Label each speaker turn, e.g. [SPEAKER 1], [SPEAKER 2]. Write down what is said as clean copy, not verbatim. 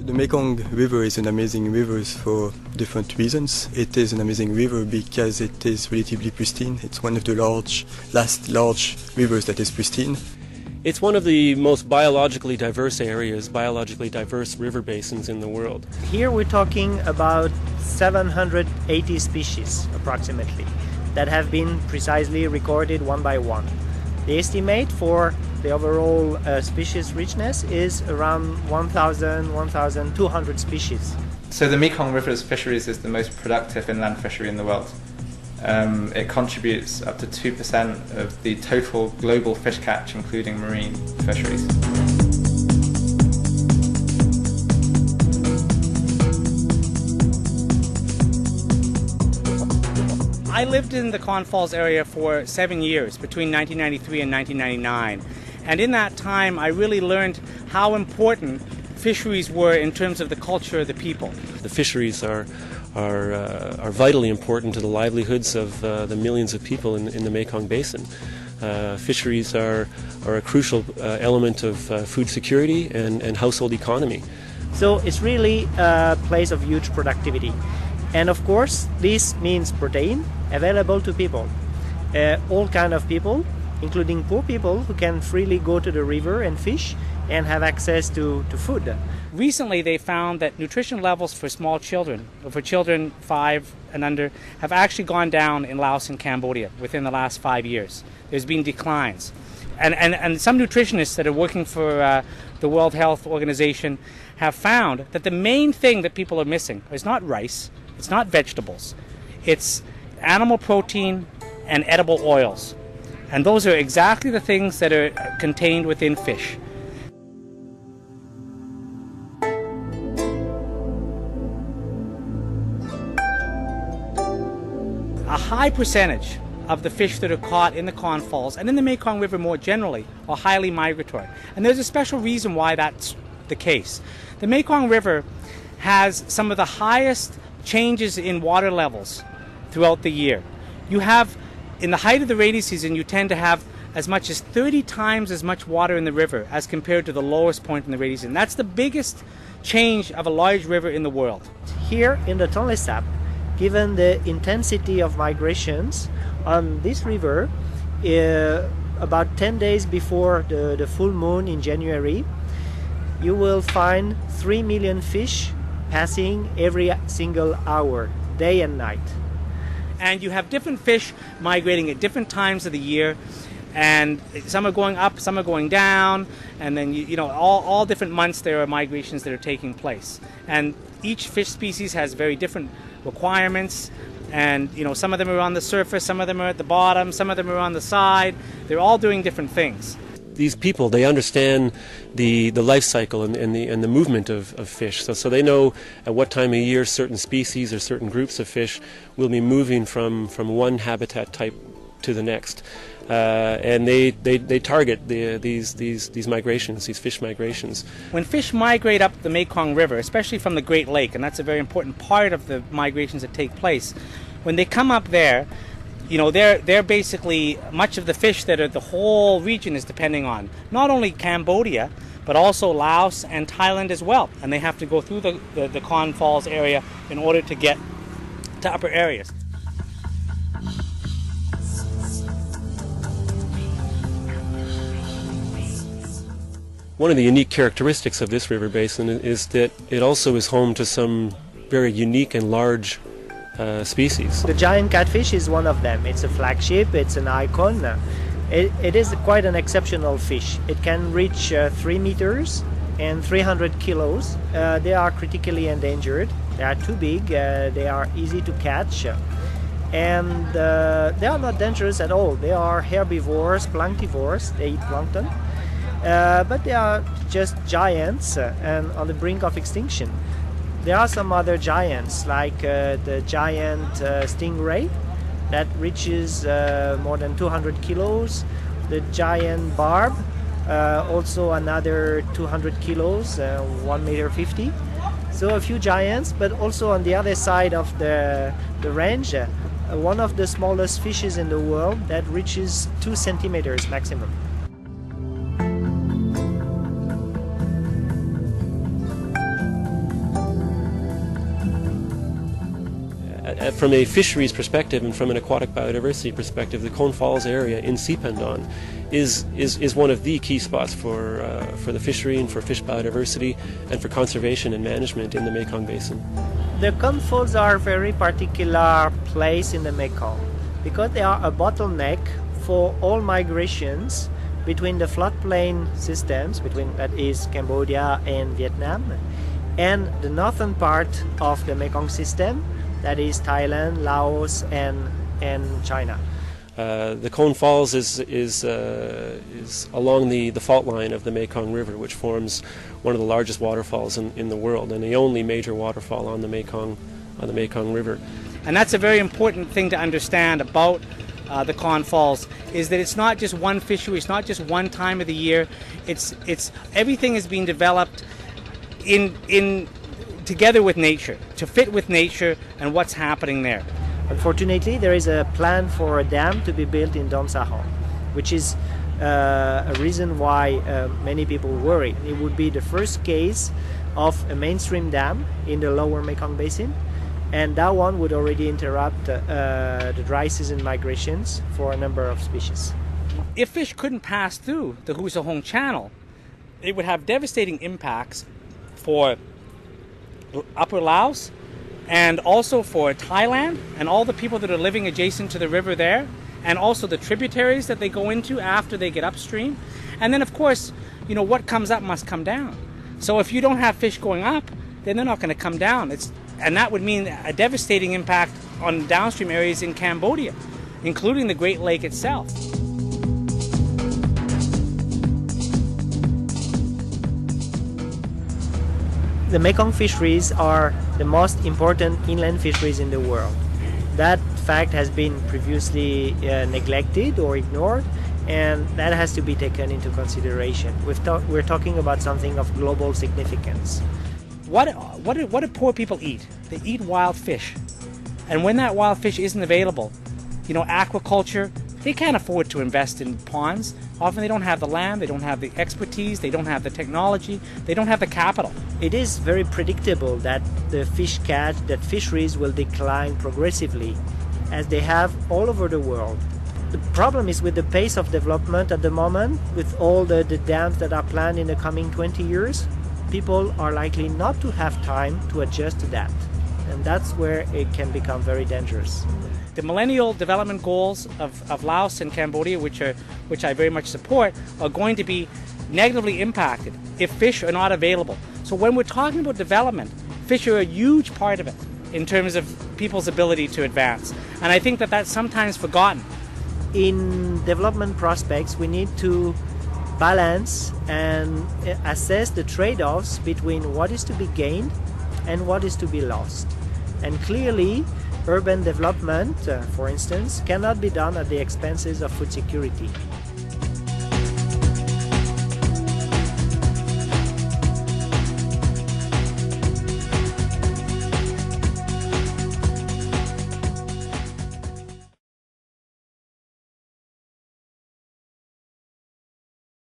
[SPEAKER 1] The Mekong River is an amazing river for different reasons. It is an amazing river because it is relatively pristine. It's one of the last large rivers that is pristine.
[SPEAKER 2] It's one of the most biologically diverse areas, biologically diverse river basins in the world.
[SPEAKER 3] Here we're talking about 780 species approximately that have been precisely recorded one by one. The estimate for the overall species richness is around 1,200 species.
[SPEAKER 4] So the Mekong River's fisheries is the most productive inland fishery in the world. It contributes up to 2% of the total global fish catch, including marine fisheries.
[SPEAKER 5] I lived in the Con Falls area for 7 years, between 1993 and 1999. And in that time, I really learned how important fisheries were in terms of the culture of the people.
[SPEAKER 2] The fisheries are vitally important to the livelihoods of the millions of people in the Mekong Basin. Fisheries are a crucial element of food security and household economy.
[SPEAKER 3] So it's really a place of huge productivity. And of course, this means protein available to people. All kind of people, including poor people who can freely go to the river and fish and have access to food.
[SPEAKER 5] Recently, they found that nutrition levels for small children, or for children 5 and under, have actually gone down in Laos and Cambodia within the last 5 years. There's been declines. And some nutritionists that are working for the World Health Organization have found that the main thing that people are missing is not rice, it's not vegetables, it's animal protein and edible oils. And those are exactly the things that are contained within fish. A high percentage of the fish that are caught in the Con Falls and in the Mekong River more generally are highly migratory. And there's a special reason why that's the case. The Mekong River has some of the highest changes in water levels throughout the year. You have, in the height of the rainy season, you tend to have as much as 30 times as much water in the river as compared to the lowest point in the rainy season. That's the biggest change of a large river in the world.
[SPEAKER 3] Here in the Tonle Sap, given the intensity of migrations on this river, about 10 days before the full moon in January, you will find 3 million fish passing every single hour, day and night.
[SPEAKER 5] And you have different fish migrating at different times of the year, and some are going up, some are going down, and then all different months there are migrations that are taking place. And each fish species has very different requirements, and some of them are on the surface, some of them are at the bottom, some of them are on the side. They're all doing different things.
[SPEAKER 2] These people, they understand the life cycle and the movement of fish. So they know at what time of year certain species or certain groups of fish will be moving from one habitat type to the next. And they target these migrations, these fish migrations.
[SPEAKER 5] When fish migrate up the Mekong River, especially from the Great Lake, and that's a very important part of the migrations that take place, when they come up there, they're basically much of the fish that the whole region is depending on. Not only Cambodia, but also Laos and Thailand as well. And they have to go through the Con Falls area in order to get to upper areas.
[SPEAKER 2] One of the unique characteristics of this river basin is that it also is home to some very unique and large species.
[SPEAKER 3] The giant catfish is one of them. It's a flagship, it's an icon. It is quite an exceptional fish. It can reach 3 meters and 300 kilos. They are critically endangered. They are too big, they are easy to catch, and they are not dangerous at all. They are herbivores, planktivores, they eat plankton, but they are just giants and on the brink of extinction. There are some other giants, like the giant stingray that reaches more than 200 kilos, the giant barb, also another 200 kilos, 1 meter 50. So a few giants, but also on the other side of the range, one of the smallest fishes in the world that reaches 2 centimeters maximum.
[SPEAKER 2] from a fisheries perspective and from an aquatic biodiversity perspective, the Cone Falls area in Sipandon is one of the key spots for the fishery and for fish biodiversity and for conservation and management in the Mekong Basin.
[SPEAKER 3] The Cone Falls are a very particular place in the Mekong because they are a bottleneck for all migrations between the floodplain systems, between that is Cambodia and Vietnam, and the northern part of the Mekong system, that is Thailand, Laos, and China.
[SPEAKER 2] The Cone Falls is along the fault line of the Mekong River, which forms one of the largest waterfalls in the world and the only major waterfall on the Mekong River.
[SPEAKER 5] And that's a very important thing to understand about the Cone Falls, is that it's not just one fishery, it's not just one time of the year. It's everything is being developed in together with nature, to fit with nature and what's happening there.
[SPEAKER 3] Unfortunately, there is a plan for a dam to be built in Don Sahong, which is a reason why many people worry. It would be the first case of a mainstream dam in the lower Mekong Basin, and that one would already interrupt the dry season migrations for a number of species.
[SPEAKER 5] If fish couldn't pass through the Hu Sahong Channel, it would have devastating impacts for Upper Laos and also for Thailand and all the people that are living adjacent to the river there, and also the tributaries that they go into after they get upstream. And then of course, what comes up must come down. So if you don't have fish going up, then they're not going to come down. And that would mean a devastating impact on downstream areas in Cambodia, including the Great Lake itself.
[SPEAKER 3] The Mekong fisheries are the most important inland fisheries in the world. That fact has been previously neglected or ignored, and that has to be taken into consideration. We're talking about something of global significance.
[SPEAKER 5] What do poor people eat? They eat wild fish. And when that wild fish isn't available, aquaculture, they can't afford to invest in ponds. Often they don't have the land, they don't have the expertise, they don't have the technology, they don't have the capital.
[SPEAKER 3] It is very predictable that that fisheries will decline progressively, as they have all over the world. The problem is with the pace of development at the moment, with all the dams that are planned in the coming 20 years, people are likely not to have time to adjust to that. And that's where it can become very dangerous.
[SPEAKER 5] The Millennial Development Goals of Laos and Cambodia, which I very much support, are going to be negatively impacted if fish are not available. So when we're talking about development, fish are a huge part of it in terms of people's ability to advance. And I think that that's sometimes forgotten.
[SPEAKER 3] In development prospects, we need to balance and assess the trade-offs between what is to be gained and what is to be lost. And clearly, urban development, for instance, cannot be done at the expenses of food security.